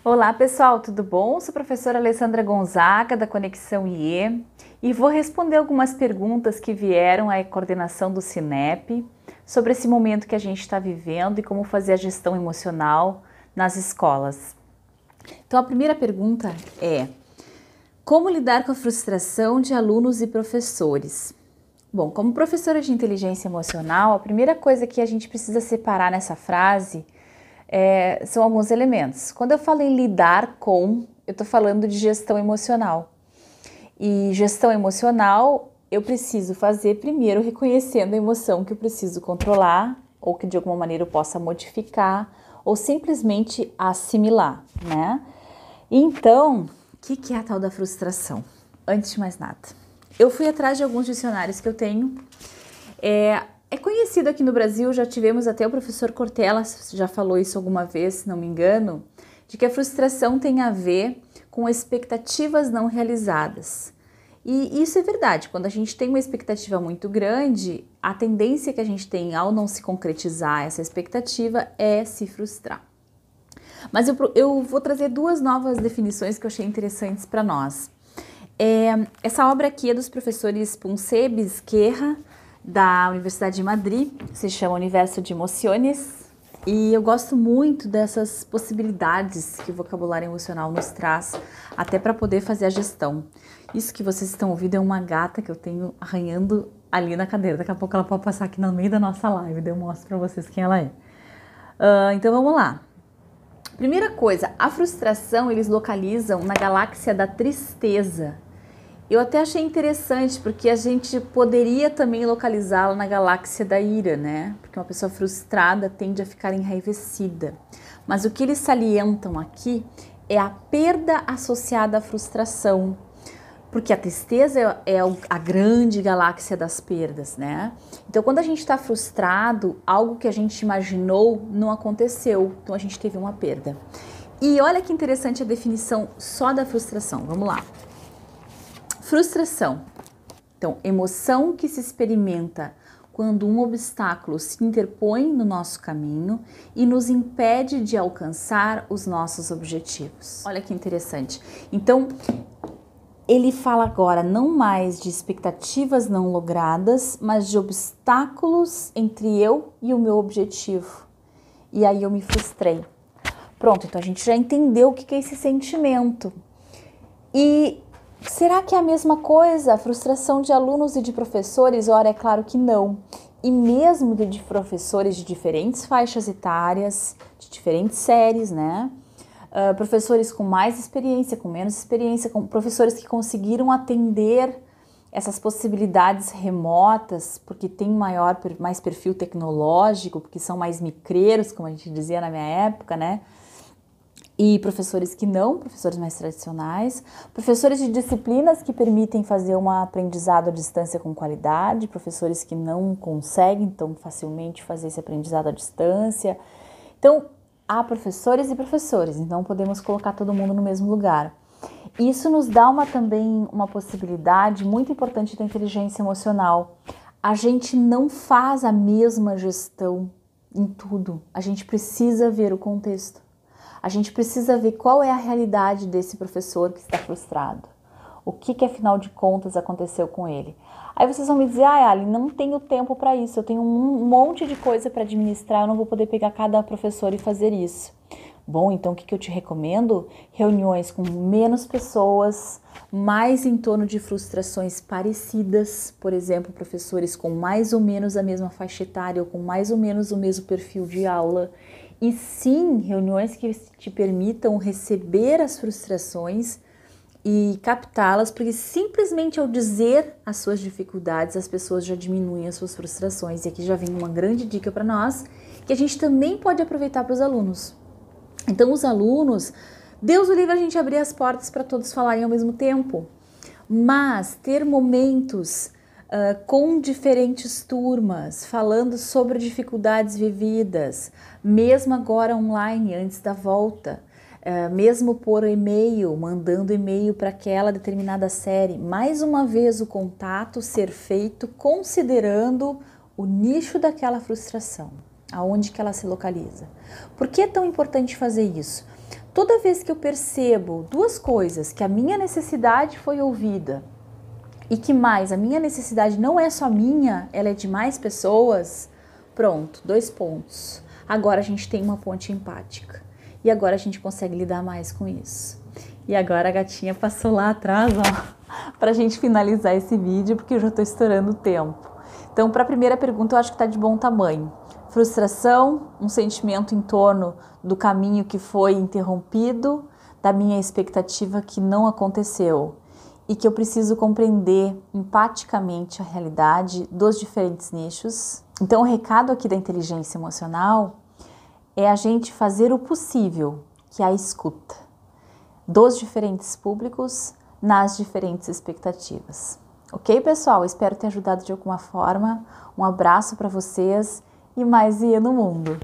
Olá pessoal, tudo bom? Sou a professora Alessandra Gonzaga da Conexão IE e vou responder algumas perguntas que vieram à coordenação do Cinep sobre esse momento que a gente está vivendo e como fazer a gestão emocional nas escolas. Então a primeira pergunta é: como lidar com a frustração de alunos e professores? Bom, como professora de inteligência emocional, a primeira coisa que a gente precisa separar nessa frase são alguns elementos. Quando eu falo em lidar com, eu estou falando de gestão emocional. E gestão emocional eu preciso fazer primeiro reconhecendo a emoção que eu preciso controlar, ou que de alguma maneira eu possa modificar, ou simplesmente assimilar, né? Então, o que é a tal da frustração? Antes de mais nada, eu fui atrás de alguns dicionários que eu tenho. É conhecido aqui no Brasil, já tivemos até o professor Cortella, já falou isso alguma vez, se não me engano, de que a frustração tem a ver com expectativas não realizadas. E isso é verdade, quando a gente tem uma expectativa muito grande, a tendência que a gente tem ao não se concretizar essa expectativa é se frustrar. Mas eu vou trazer duas novas definições que eu achei interessantes para nós. Essa obra aqui é dos professores Ponce Bizquerra, da Universidade de Madrid, se chama Universo de Emociones, e eu gosto muito dessas possibilidades que o vocabulário emocional nos traz, até para poder fazer a gestão. Isso que vocês estão ouvindo é uma gata que eu tenho arranhando ali na cadeira, daqui a pouco ela pode passar aqui no meio da nossa live, daí eu mostro para vocês quem ela é. Então vamos lá. Primeira coisa, a frustração eles localizam na galáxia da tristeza. Eu até achei interessante, porque a gente poderia também localizá-la na galáxia da ira, né? Porque uma pessoa frustrada tende a ficar enraivecida. Mas o que eles salientam aqui é a perda associada à frustração, porque a tristeza é a grande galáxia das perdas, né? Então, quando a gente está frustrado, algo que a gente imaginou não aconteceu, então a gente teve uma perda. E olha que interessante a definição só da frustração, vamos lá. Frustração. Então, emoção que se experimenta quando um obstáculo se interpõe no nosso caminho e nos impede de alcançar os nossos objetivos. Olha que interessante. Então, ele fala agora não mais de expectativas não logradas, mas de obstáculos entre eu e o meu objetivo. E aí eu me frustrei. Pronto, então a gente já entendeu o que é esse sentimento. E será que é a mesma coisa a frustração de alunos e de professores? Ora, é claro que não. E mesmo de professores de diferentes faixas etárias, de diferentes séries, né? Professores com mais experiência, com menos experiência, com professores que conseguiram atender essas possibilidades remotas, porque tem mais perfil tecnológico, porque são mais micreiros, como a gente dizia na minha época, né? E professores que não, professores mais tradicionais, professores de disciplinas que permitem fazer um aprendizado à distância com qualidade, professores que não conseguem tão facilmente fazer esse aprendizado à distância. Então, há professores e professores, então podemos colocar todo mundo no mesmo lugar. Isso nos dá também uma possibilidade muito importante da inteligência emocional. A gente não faz a mesma gestão em tudo, a gente precisa ver o contexto. A gente precisa ver qual é a realidade desse professor que está frustrado. O que afinal de contas aconteceu com ele. Aí vocês vão me dizer, Ali, não tenho tempo para isso, eu tenho um monte de coisa para administrar, eu não vou poder pegar cada professor e fazer isso. Bom, então o que eu te recomendo? Reuniões com menos pessoas, mais em torno de frustrações parecidas, por exemplo, professores com mais ou menos a mesma faixa etária ou com mais ou menos o mesmo perfil de aula. E sim, reuniões que te permitam receber as frustrações e captá-las, porque simplesmente ao dizer as suas dificuldades, as pessoas já diminuem as suas frustrações. E aqui já vem uma grande dica para nós, que a gente também pode aproveitar para os alunos. Então, os alunos, Deus o livre a gente abrir as portas para todos falarem ao mesmo tempo, mas ter momentos com diferentes turmas, falando sobre dificuldades vividas, mesmo agora online, antes da volta, mesmo por e-mail, mandando e-mail para aquela determinada série, mais uma vez o contato ser feito considerando o nicho daquela frustração, aonde que ela se localiza. Por que é tão importante fazer isso? Toda vez que eu percebo duas coisas, que a minha necessidade foi ouvida e que mais, a minha necessidade não é só minha, ela é de mais pessoas, pronto, 2 pontos. Agora a gente tem uma ponte empática e agora a gente consegue lidar mais com isso. E agora a gatinha passou lá atrás, ó, pra gente finalizar esse vídeo, porque eu já tô estourando o tempo. Então, para a primeira pergunta, eu acho que tá de bom tamanho. Frustração, um sentimento em torno do caminho que foi interrompido, da minha expectativa que não aconteceu e que eu preciso compreender empaticamente a realidade dos diferentes nichos. Então, o recado aqui da inteligência emocional é a gente fazer o possível, que é a escuta dos diferentes públicos nas diferentes expectativas. Ok, pessoal? Espero ter ajudado de alguma forma. Um abraço para vocês e mais Ia no Mundo!